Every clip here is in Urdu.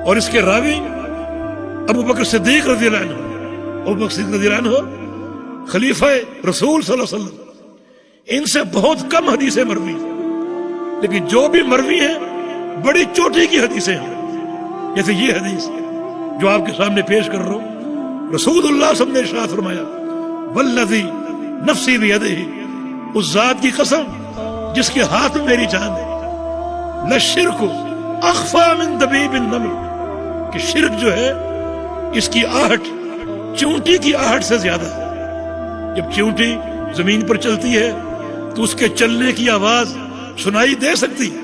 اور اس کے راوی ابو بکر صدیق رضی اللہ عنہ. ابو بکر صدیق رضی اللہ عنہ خلیفہ رسول صلی اللہ علیہ وسلم، ان سے بہت کم حدیثیں مروی، لیکن جو بھی مروی ہیں بڑی چوٹی کی حدیثیں ہیں. جیسے یہ حدیث جو آپ کے سامنے پیش کر رہا ہوں، رسول اللہ صلی اللہ علیہ وسلم نے ارشاد فرمایا والذی نفسی بیدہ، اس ذات کی قسم جس کے ہاتھ میں میری جان ہے، لشرک اخفی من دبیب النمل، کہ شرک جو ہے اس کی آہٹ چونٹی کی آہٹ سے زیادہ ہے. جب چونٹی زمین پر چلتی ہے تو اس کے چلنے کی آواز سنائی دے سکتی ہے،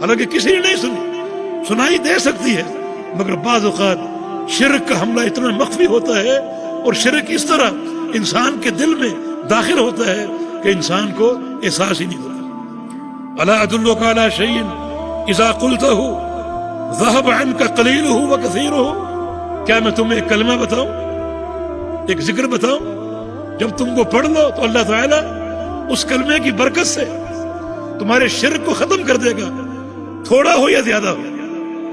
حالانکہ کسی نے نہیں سنی، سنائی دے سکتی ہے، مگر بعض اوقات شرک کا حملہ اتنا مخفی ہوتا ہے اور شرک اس طرح انسان کے دل میں داخل ہوتا ہے کہ انسان کو احساس ہی نہیں ہوتا. الا ادلک علی شیء اذا قلتہ ذهب عنک قلیلہ وکثیرہ، کیا میں تمہیں ایک کلمہ بتاؤں، ایک ذکر بتاؤں، جب تم کو پڑھ لو تو اللہ تعالیٰ اس کلمے کی برکت سے تمہارے شرک کو ختم کر دے گا، تھوڑا ہو یا زیادہ ہو.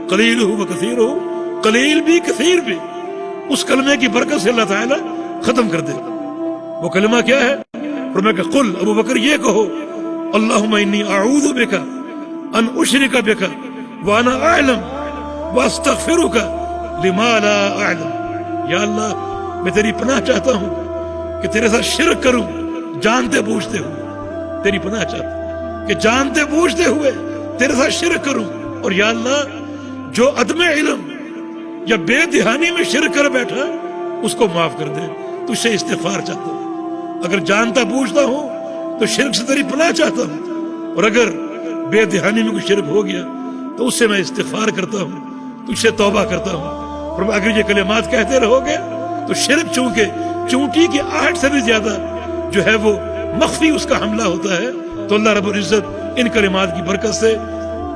قلیل ہو و کثیر ہو، قلیل بھی کثیر بھی اس کلمے کی برکت سے اللہ تعالیٰ ختم کر دے گا. وہ کلمہ کیا ہے؟ فرمایا کہ قل، ابو بکر یہ کہو، اللہم انی اعوذ بک ان اشرک بک وانا اعلم واستغفرک لما لا اعلم. یا اللہ میں تیری پناہ چاہتا ہوں کہ تیرے ساتھ شرک کروں جانتے بوجھتے ہوئے، تیری پناہ چاہتا ہوں کہ جانتے بوجھتے ہوئے تیرے ساتھ شرک کروں، اور یا اللہ جو عدم علم یا بے دہانی میں شرک کر بیٹھا اس کو معاف کر دے. تجھ سے استغفار چاہتا ہوں، اگر جانتا بوجھتا ہوں تو شرک سے تیری پناہ چاہتا ہوں، اور اگر بے دہانی میں کوئی شرک ہو گیا تو اس سے میں استغفار کرتا ہوں، تجھ سے توبہ کرتا ہوں. اور اگر یہ کلمات کہتے رہو گے تو شرک چونکہ چونٹی کی آہٹ سے بھی زیادہ جو ہے وہ مخفی اس کا حملہ ہوتا ہے، تو اللہ رب العزت ان کلمات کی برکت سے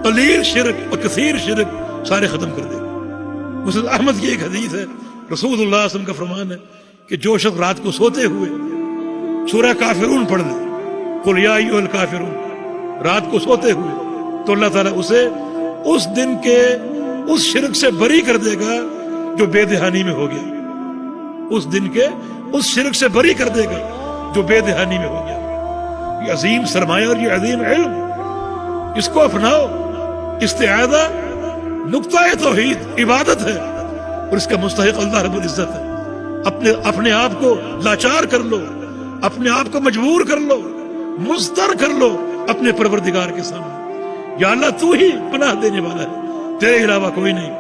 قلیل شرک اور کثیر شرک سارے ختم کر دے. مسند احمد کی ایک حدیث ہے، رسول اللہ صلی اللہ علیہ وسلم کا فرمان ہے کہ جو شخص رات کو سوتے ہوئے سورہ کافرون پڑھ لے، قل یا ایھا الکافرون، رات کو سوتے ہوئے، تو اللہ تعالیٰ اسے اس دن کے اس شرک سے بری کر دے گا جو بے دہانی میں ہو گیا. اس دن کے اس شرک سے بری کر دے گا جو بے دہانی میں ہو گیا. یہ عظیم سرمایہ اور یہ عظیم علم، اس کو اپناؤ. استعاذہ نقطہ توحید عبادت ہے اور اس کا مستحق اللہ رب العزت ہے. اپنے آپ کو لاچار کر لو، اپنے آپ کو مجبور کر لو، مضطر کر لو اپنے پروردگار کے سامنے. یا اللہ تو ہی پناہ دینے والا ہے، تیرے علاوہ کوئی نہیں.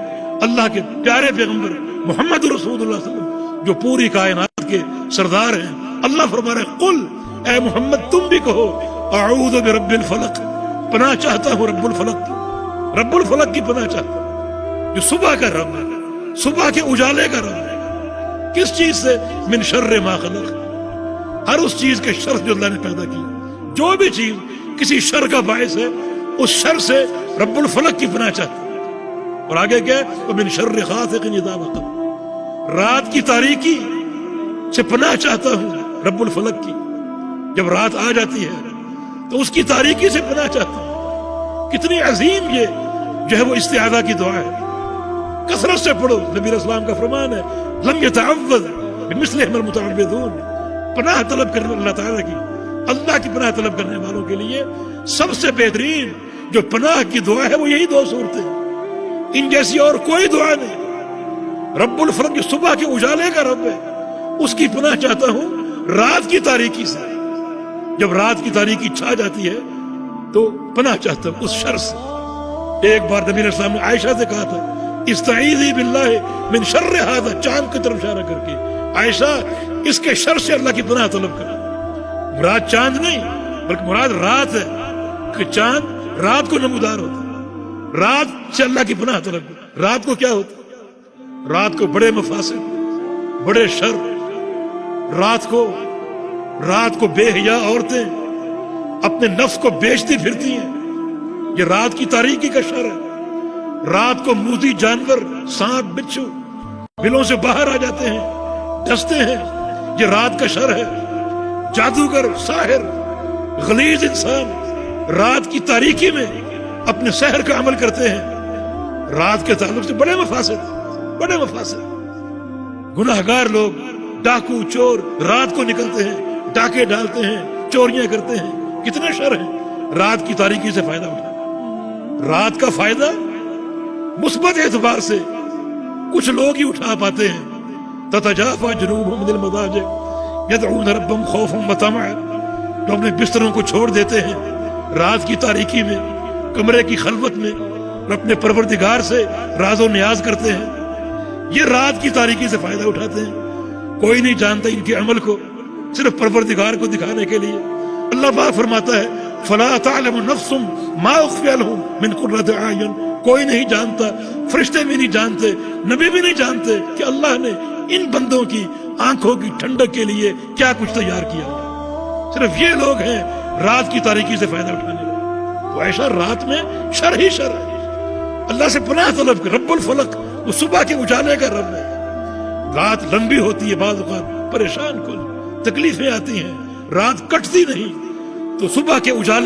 اللہ کے پیارے پیغمبر محمد رسول اللہ صلی اللہ علیہ وسلم جو پوری کائنات کے سردار ہیں، اللہ فرما رہے قل، اے محمد تم بھی کہو اعوذ برب الفلق، پناہ چاہتا ہوں رب الفلق کی، رب الفلق کی پناہ چاہتا ہوں جو صبح کا رب ہے، صبح کے اجالے کا رب ہے. کس چیز سے؟ من شر ما خلق، ہر اس چیز کے شر جو اللہ نے پیدا کی. جو بھی چیز کسی شر کا باعث ہے اس شر سے رب الفلق کی پناہ چاہتا ہوں. اور آگے کیا ہے؟ ومن شر غاسق اذا وقب، رات کی تاریکی سے پناہ چاہتا ہوں رب الفلق کی. جب رات آ جاتی ہے تو اس کی تاریکی سے پناہ چاہتا ہوں. کتنی عظیم یہ جو ہے وہ استعاذہ کی دعا ہے، کثرت سے پڑھو. نبی علیہ السلام کا فرمان ہے لم يتعوذ بمثلهم المتعوذون، پناہ طلب کرنے اللہ تعالیٰ کی، اللہ کی پناہ طلب کرنے والوں کے لیے سب سے بہترین جو پناہ کی دعا ہے وہ یہی دو صورتیں، ان جیسی اور کوئی دعا نہیں. رب الفلق جو صبح کے اجالے کا رب ہے اس کی پناہ چاہتا ہوں رات کی تاریکی سے. جب رات کی تاریکی چھا جاتی ہے تو پناہ چاہتا ہوں اس شر سے. ایک بار نبی علیہ السلام نے عائشہ سے کہا تھا استعیذی باللہ من شر ھذا، چاند کی طرف اشارہ کر کے، عائشہ اس کے شر سے اللہ کی پناہ طلب کر. مراد چاند نہیں بلکہ مراد رات ہے کہ چاند رات کو نمودار ہوتا ہے. رات سے اللہ کی پناہ طلب کر. رات کو کیا ہوتا ہے؟ رات کو بڑے مفاسد، بڑے شر، رات کو بے حیا عورتیں اپنے نفس کو بیچتی پھرتی ہیں، یہ رات کی تاریکی کا شر ہے. رات کو موذی جانور، سانپ بچھو بلوں سے باہر آ جاتے ہیں، ڈستے ہیں، یہ رات کا شر ہے. جادوگر، ساحر، غلیظ انسان رات کی تاریکی میں اپنے سحر کا عمل کرتے ہیں. رات کے تعلق سے بڑے مفاسد، بڑے مفاسد۔ گناہگار لوگ، ڈاکو چور رات کو نکلتے ہیں، ڈاکے ڈالتے ہیں، چوریاں کرتے ہیں، کتنے شر ہیں رات کی تاریکی سے فائدہ اٹھانا۔ رات کا فائدہ مثبت اعتبار سے کچھ لوگ ہی اٹھا پاتے ہیں۔ تتجافى جنوبهم من المضاجع يدعون ربهم خوفا وطمعا، جو اپنے بستروں کو چھوڑ دیتے ہیں رات کی تاریکی میں، کمرے کی خلوت میں، اور اپنے پروردگار سے راز و نیاز کرتے ہیں۔ یہ رات کی تاریکی سے فائدہ اٹھاتے ہیں، کوئی نہیں جانتا ان کے عمل کو، صرف پروردگار کو دکھانے کے لیے۔ اللہ پاک فرماتا ہے فلا تعلم نفس ما اخفی لهم من قرۃ اعین، کوئی نہیں جانتا، فرشتے بھی نہیں جانتے، نبی بھی نہیں جانتے کہ اللہ نے ان بندوں کی آنکھوں کی ٹھنڈک کے لیے کیا کچھ تیار کیا۔ صرف یہ لوگ ہیں رات کی تاریکی سے فائدہ اٹھانے والے۔ تو ایسا رات میں شر ہی شر ہے۔ اللہ سے پناہ طلب کر، رب الفلق وہ صبح کے اجالے کا رب ہے۔ رات لمبی ہوتی ہے، بعض اوقات پریشان کن تکلیفیں آتی ہیں، رات کٹتی نہیں، تو صبح کے اجالے